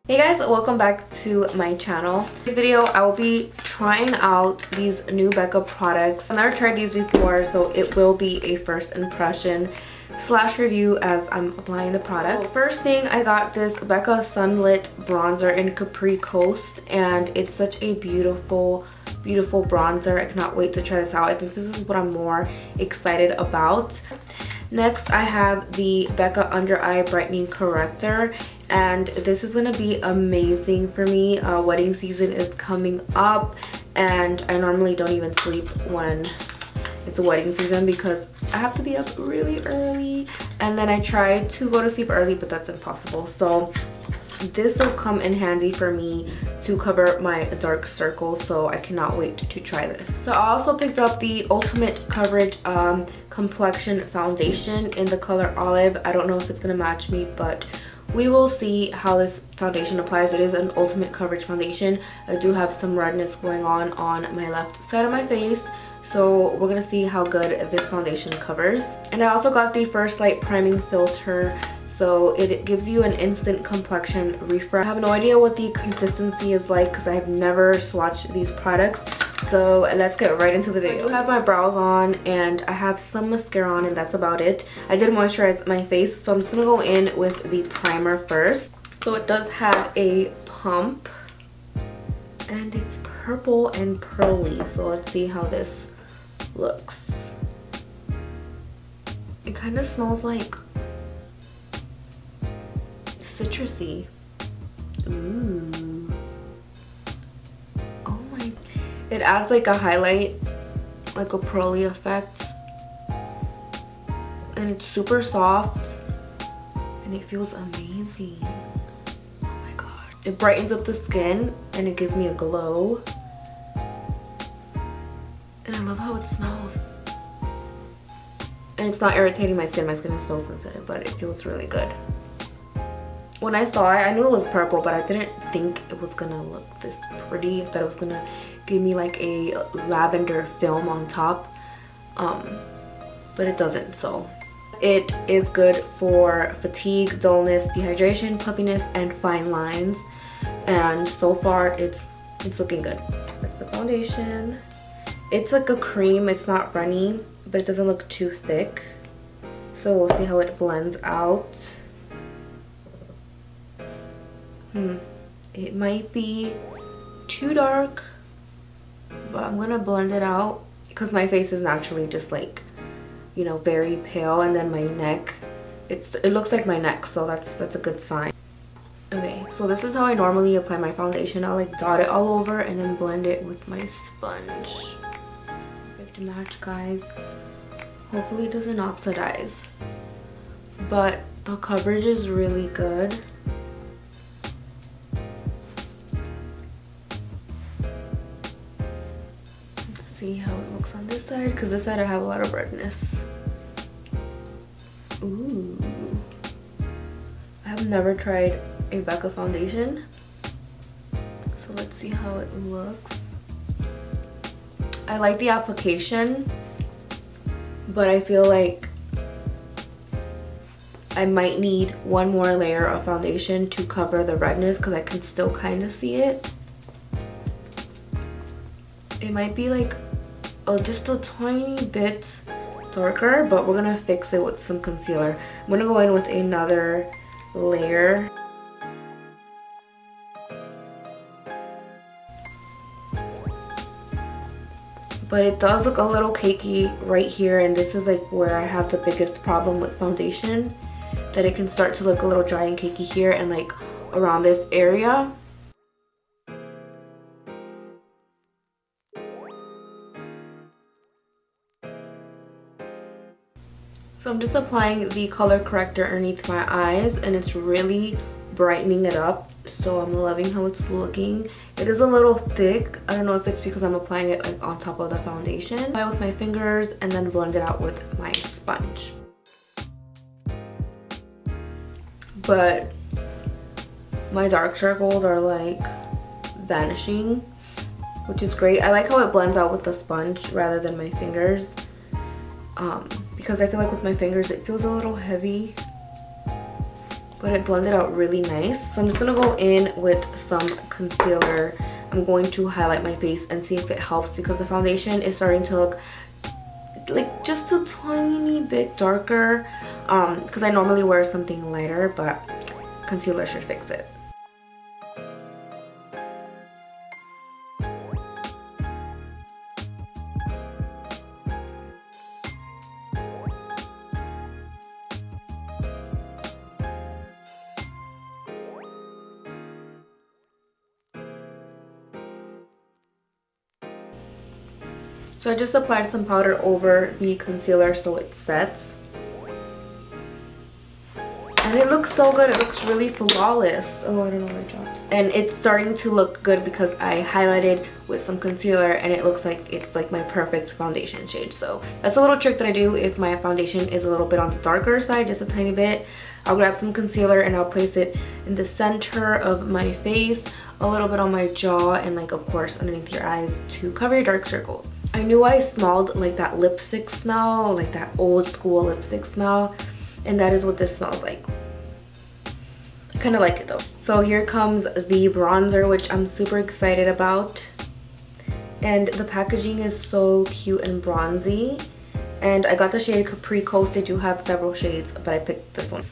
Hey guys, welcome back to my channel. In this video I will be trying out these new BECCA products. I've never tried these before, so it will be a first impression slash review as I'm applying the product. So first thing, I got this BECCA Sunlit bronzer in Capri Coast, and it's such a beautiful bronzer. I cannot wait to try this out. I think this is what I'm more excited about. Next, I have the BECCA Under Eye Brightening Corrector, and this is gonna be amazing for me. Wedding season is coming up, and I normally don't even sleep when it's a wedding season because I have to be up really early, and then I try to go to sleep early, but that's impossible. So this will come in handy for me to cover my dark circles, so I cannot wait to try this. So I also picked up the Ultimate Coverage Complexion Foundation in the color Olive. I don't know if it's gonna match me, but we will see how this foundation applies. It is an ultimate coverage foundation. I do have some redness going on my left side of my face, so we're gonna see how good this foundation covers. And I also got the First Light Priming Filter, so it gives you an instant complexion refresh. I have no idea what the consistency is like because I have never swatched these products. So let's get right into the video. I do have my brows on and I have some mascara on, and that's about it. I did moisturize my face, so I'm just gonna go in with the primer first. So it does have a pump and it's purple and pearly. So let's see how this looks. It kind of smells like citrusy. Ooh. Oh my. It adds like a highlight, like a pearly effect. And it's super soft. And it feels amazing. Oh my god. It brightens up the skin and it gives me a glow. And I love how it smells. And it's not irritating my skin. My skin is so sensitive, but it feels really good. When I saw it, I knew it was purple, but I didn't think it was gonna look this pretty. I thought it was gonna give me like a lavender film on top, but it doesn't. So it is good for fatigue, dullness, dehydration, puffiness, and fine lines. And so far, it's looking good. That's the foundation. It's like a cream. It's not runny, but it doesn't look too thick. So we'll see how it blends out. It might be too dark, but I'm gonna blend it out because my face is naturally just like, you know, very pale, and then my neck, it looks like my neck, so that's a good sign. Okay, so this is how I normally apply my foundation. I'll like dot it all over and then blend it with my sponge. Perfect match, guys. Hopefully it doesn't oxidize, but the coverage is really good. See how it looks on this side, because this side I have a lot of redness. Ooh. I have never tried a BECCA foundation, so let's see how it looks. I like the application, but I feel like I might need one more layer of foundation to cover the redness because I can still kind of see it. It might be like just a tiny bit darker, but we're gonna fix it with some concealer. I'm gonna go in with another layer. But it does look a little cakey right here, and this is like where I have the biggest problem with foundation, that it can start to look a little dry and cakey here and like around this area. So I'm just applying the color corrector underneath my eyes, and it's really brightening it up. So I'm loving how it's looking. It is a little thick. I don't know if it's because I'm applying it like on top of the foundation. Apply with my fingers and then blend it out with my sponge. But my dark circles are like vanishing, which is great. I like how it blends out with the sponge rather than my fingers. Because I feel like with my fingers it feels a little heavy. but it blended out really nice. So I'm just gonna go in with some concealer. I'm going to highlight my face and see if it helps, because the foundation is starting to look like just a tiny bit darker, because I normally wear something lighter, but concealer should fix it. So I just applied some powder over the concealer so it sets. And it looks so good. It looks really flawless. Oh, I don't know what I dropped. And it's starting to look good because I highlighted with some concealer and it looks like it's like my perfect foundation shade. So that's a little trick that I do if my foundation is a little bit on the darker side, just a tiny bit. I'll grab some concealer and I'll place it in the center of my face, a little bit on my jaw, and like of course underneath your eyes to cover your dark circles. I knew I smelled like that lipstick smell, like that old school lipstick smell, and that is what this smells like. I kind of like it though. So here comes the bronzer, which I'm super excited about. And the packaging is so cute and bronzy. And I got the shade Capri Coast. They do have several shades, but I picked this one.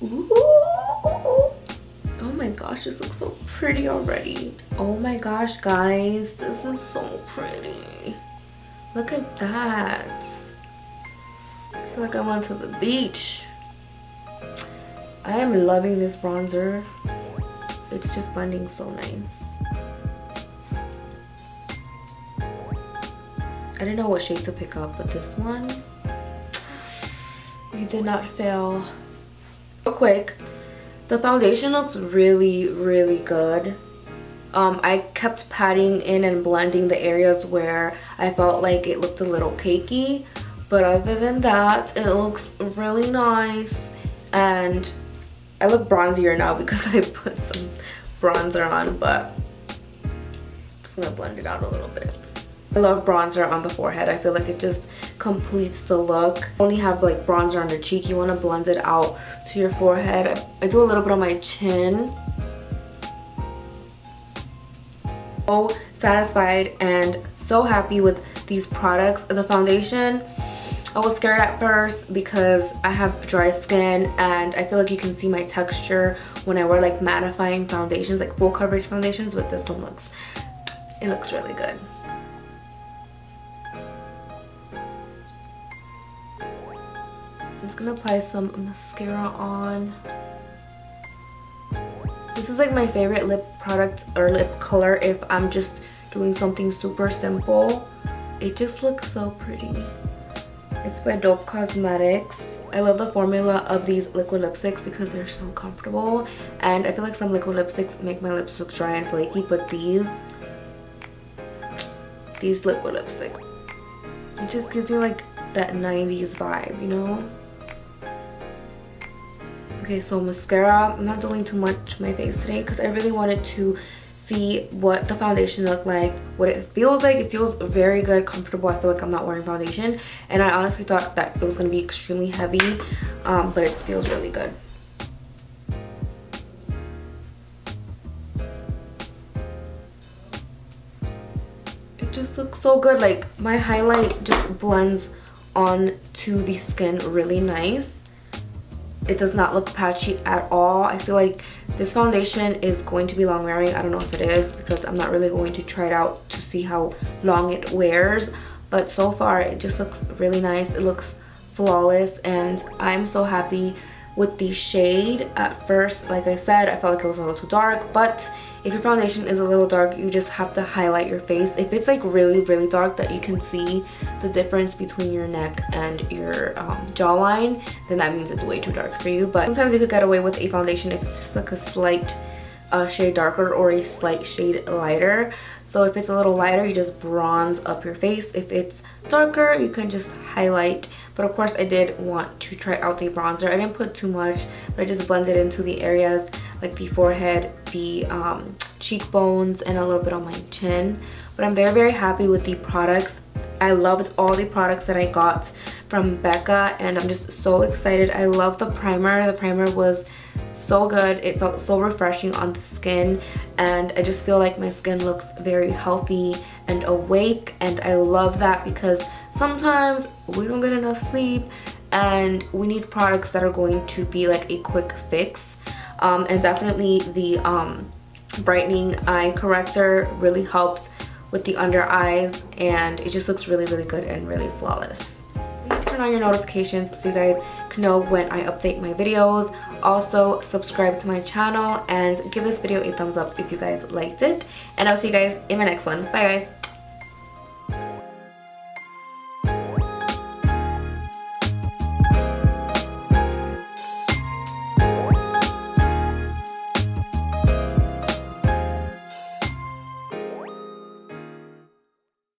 Ooh. Oh my gosh, this looks so pretty already. Oh my gosh, guys, this is so pretty. Look at that. I feel like I went to the beach. I am loving this bronzer. It's just blending so nice. I didn't know what shade to pick up, but this one, you did not fail. Real quick, the foundation looks really, really good. I kept patting in and blending the areas where I felt like it looked a little cakey, but other than that, it looks really nice. And I look bronzier now because I put some bronzer on, but I'm just gonna blend it out a little bit. I love bronzer on the forehead. I feel like it just completes the look. Only have like bronzer on the cheek. You want to blend it out to your forehead. I do a little bit on my chin. So satisfied and so happy with these products. The foundation, I was scared at first because I have dry skin and I feel like you can see my texture when I wear like mattifying foundations, like full coverage foundations, but this one looks really good. I'm just gonna apply some mascara on. This is like my favorite lip product or lip color if I'm just doing something super simple. It just looks so pretty. It's by BECCA Cosmetics. I love the formula of these liquid lipsticks because they're so comfortable, and I feel like some liquid lipsticks make my lips look dry and flaky, but these liquid lipsticks, it just gives me like that 90s vibe, you know? Okay, so mascara, I'm not doing too much to my face today because I really wanted to see what the foundation looked like, what it feels like. It feels very good, comfortable. I feel like I'm not wearing foundation, and I honestly thought that it was going to be extremely heavy, but it feels really good. It just looks so good. Like my highlight just blends onto the skin really nice. It does not look patchy at all. I feel like this foundation is going to be long wearing. I don't know if it is because I'm not really going to try it out to see how long it wears. But so far, it just looks really nice. It looks flawless and I'm so happy with the shade. At first, like I said, I felt like it was a little too dark. But if your foundation is a little dark, you just have to highlight your face. If it's like really, really dark that you can see the difference between your neck and your jawline, then that means it's way too dark for you. But sometimes you could get away with a foundation if it's just like a slight shade darker or a slight shade lighter. So if it's a little lighter, you just bronze up your face. If it's darker, you can just highlight. But of course, I did want to try out the bronzer. I didn't put too much, but I just blended into the areas like the forehead, the cheekbones, and a little bit on my chin. But I'm very, very happy with the products. I loved all the products that I got from BECCA, and I'm just so excited. I love the primer. The primer was so good. It felt so refreshing on the skin, and I just feel like my skin looks very healthy and awake, and I love that because sometimes we don't get enough sleep and we need products that are going to be like a quick fix. And definitely the brightening eye corrector really helped with the under eyes, and it just looks really, really good and really flawless. Please turn on your notifications so you guys can know when I update my videos. Also, subscribe to my channel and give this video a thumbs up if you guys liked it, and I'll see you guys in my next one. Bye guys.